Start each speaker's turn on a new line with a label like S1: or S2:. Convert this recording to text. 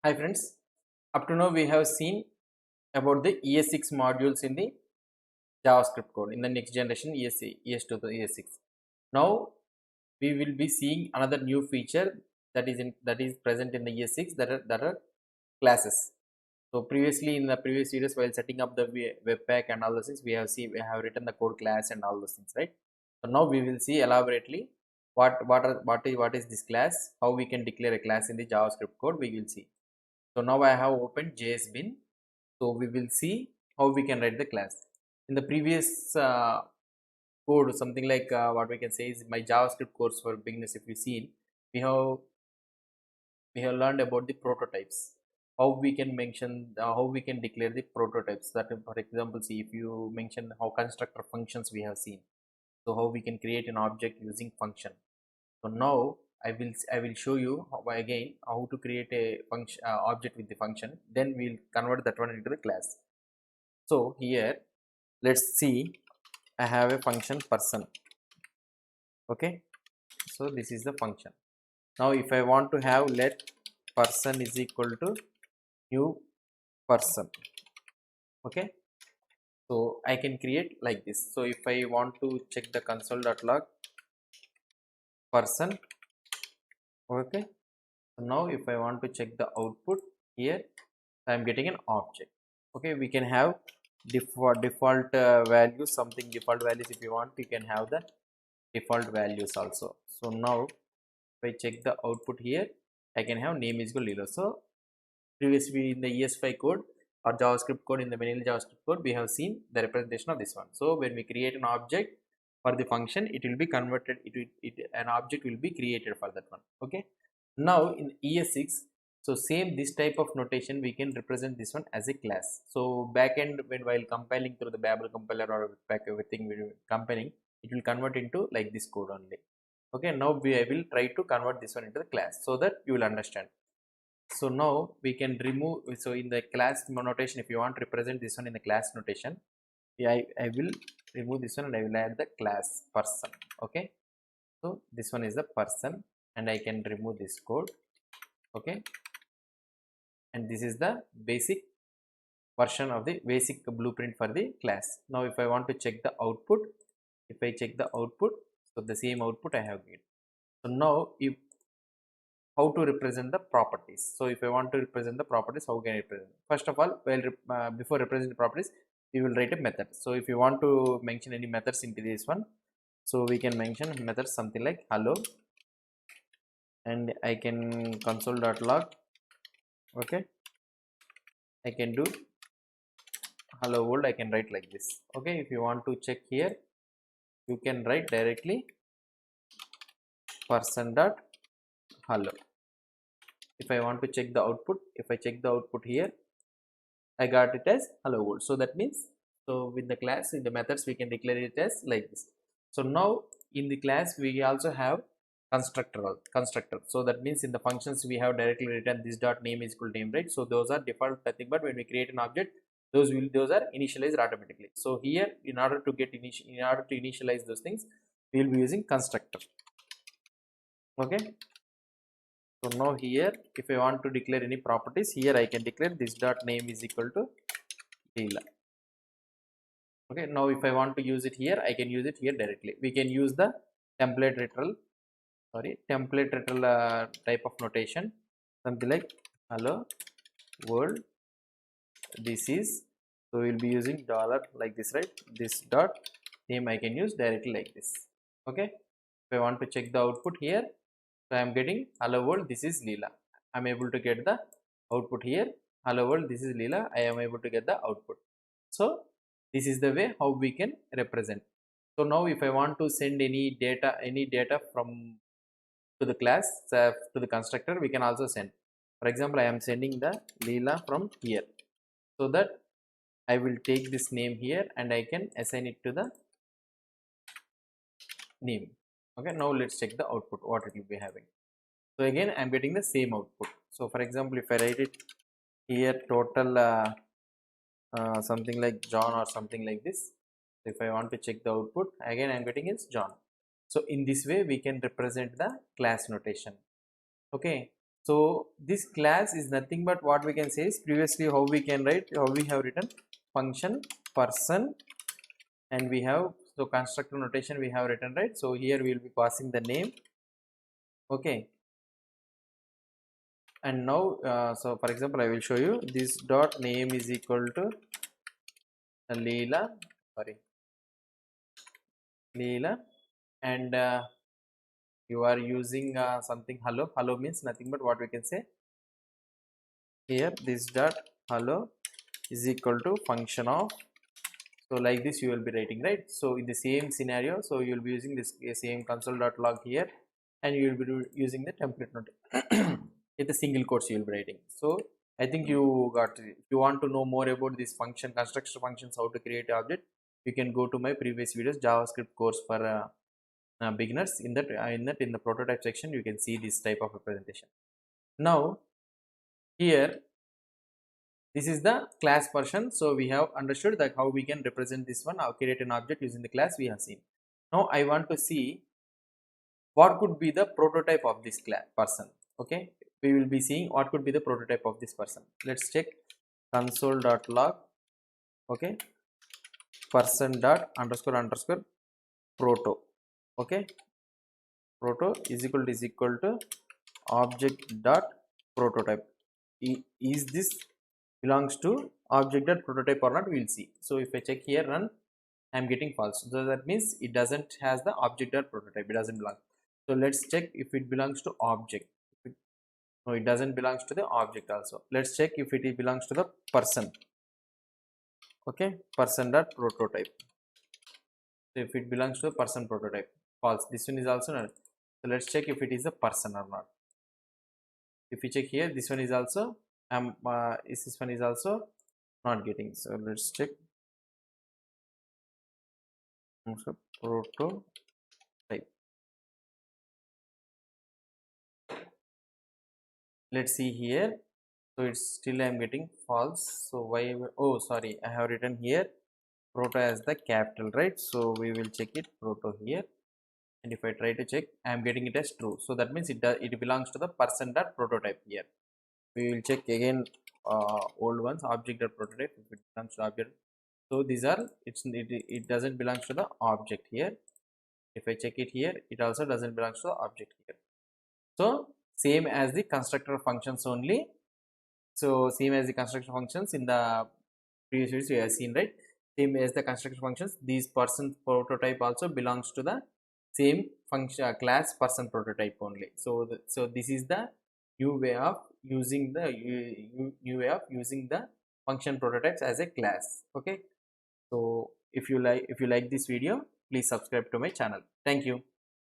S1: Hi friends, up to now we have seen about the ES6 modules in the JavaScript code in the next generation ES2 to ES6. Now we will be seeing another new feature that is present in the ES6 that are classes. So previously in the previous videos while setting up the webpack and all those things we have written the code class and all those things, right? So now we will see elaborately what is this class, how we can declare a class in the JavaScript code. We will see. So now I have opened JS bin. So we will see how we can write the class. In the previous code, something like what we can say is my JavaScript course for beginners. If you see, we have we have learned about the prototypes. How we can mention, how we can declare the prototypes. That, for example, see if you mention how constructor functions we have seen. So how we can create an object using function. So now I will show you again how to create a function object with the function. Then we'll convert that one into the class. So here let's see, I have a function person. Okay, so this is the function. Now if I want to have let person is equal to new person. Okay, so I can create like this. So if I want to check the console.log person, okay, so now if I want to check the output here, I am getting an object. Okay, we can have default values, something default values. If you want, you can have the default values also. So now if I check the output here, I can have name is equal to Lilo. So previously in the ES5 code or JavaScript code, in the vanilla JavaScript code, we have seen the representation of this one. So when we create an object for the function, it will be converted, an object will be created for that one. Okay, now in ES6, so same this type of notation we can represent this one as a class. So backend, while compiling through the Babel compiler or back everything we compiling, it will convert into like this code only. Okay, now I will try to convert this one into the class so that you will understand. So now we can remove, so in the class notation, if you want to represent this one in the class notation, I will remove this one and I will add the class person. Okay, so this one is the person and I can remove this code. Okay, and this is the basic version of the basic blueprint for the class. Now if I want to check the output, if I check the output, so the same output I have given. So now if how to represent the properties. So if I want to represent the properties, how can I represent? First of all, before representing the properties, we will write a method. So if you want to mention any methods into this one, so we can mention methods something like hello, and I can console.log. Okay, I can do hello world. I can write like this. Okay, if you want to check here, you can write directly person.hello. If I want to check the output, if I check the output here, I got it as hello world. So that means, so with the class, in the methods we can declare it as like this. So now in the class we also have constructor. So that means in the functions we have directly written this dot name is equal to name, right? So those are default nothing, but when we create an object, those are initialized automatically. So here in order to initialize those things, we will be using constructor. Okay, so now here if I want to declare any properties, here I can declare this dot name is equal to Leela. Okay, now if I want to use it here, I can use it here directly. We can use the template literal type of notation, something like hello world, this is, so we'll be using dollar like this, right? This dot name I can use directly like this. Okay, if I want to check the output here, so I am getting hello world, this is Leela. I am able to get the output here. Hello world, this is Leela. I am able to get the output. So this is the way how we can represent. So now if I want to send any data from to the class, to the constructor, we can also send. For example, I am sending the Leela from here, so that I will take this name here and I can assign it to the name. Okay, now let's check the output, what it will be having. So again I am getting the same output. So for example, if I write it here total something like John or something like this, if I want to check the output, again I am getting is John. So in this way we can represent the class notation. Okay, So this class is nothing but what we can say is previously how we can write, how we have written function person, and we have, so constructor notation we have written, right? So here we will be passing the name, okay. And now so for example I will show you this dot name is equal to Leela, sorry, Leela, and you are using something hello. Hello means nothing but what we can say here, this dot hello is equal to function of, so like this you will be writing, right? So in the same scenario, so you will be using this same console.log here, and you will be using the template note with the single quotes you will be writing. So I think you got it. If you want to know more about this function, constructor functions, how to create object, you can go to my previous videos JavaScript course for beginners. In the prototype section you can see this type of representation. Now here this is the class person, so we have understood that how we can represent this one, or create an object using the class we have seen. Now I want to see what could be the prototype of this class person, okay. We will be seeing what could be the prototype of this person. Let's check console.log, okay, person dot underscore underscore proto, okay. Proto is equal to object dot prototype. Is this belongs to object dot prototype or not, we will see. So if I check here run, I am getting false, so that means it doesn't has the object dot prototype, it doesn't belong. So let's check if it belongs to object. No, it doesn't belongs to the object also. Let's check if it belongs to the person, okay, person dot prototype. So if it belongs to the person prototype, false, this one is also not. So let's check if it is a person or not. If we check here, this one is also this one is also not getting. So let's check prototype. Let's see here. So it's still I am getting false. So why? Oh, sorry, I have written here proto as the capital, right? So we will check it proto here, and if I try to check, I am getting it as true. So that means it belongs to the person dot prototype here. We will check again old ones, object dot prototype, if it belongs to object. So these are it doesn't belong to the object here. If I check it here, it also doesn't belong to the object here. So same as the constructor functions only. So same as the constructor functions in the previous videos we have seen, right? Same as the constructor functions, these person prototype also belongs to the same function class person prototype only. So so this is the new way of using the new way of using the function prototypes as a class, okay. So if you like this video, please subscribe to my channel. Thank you.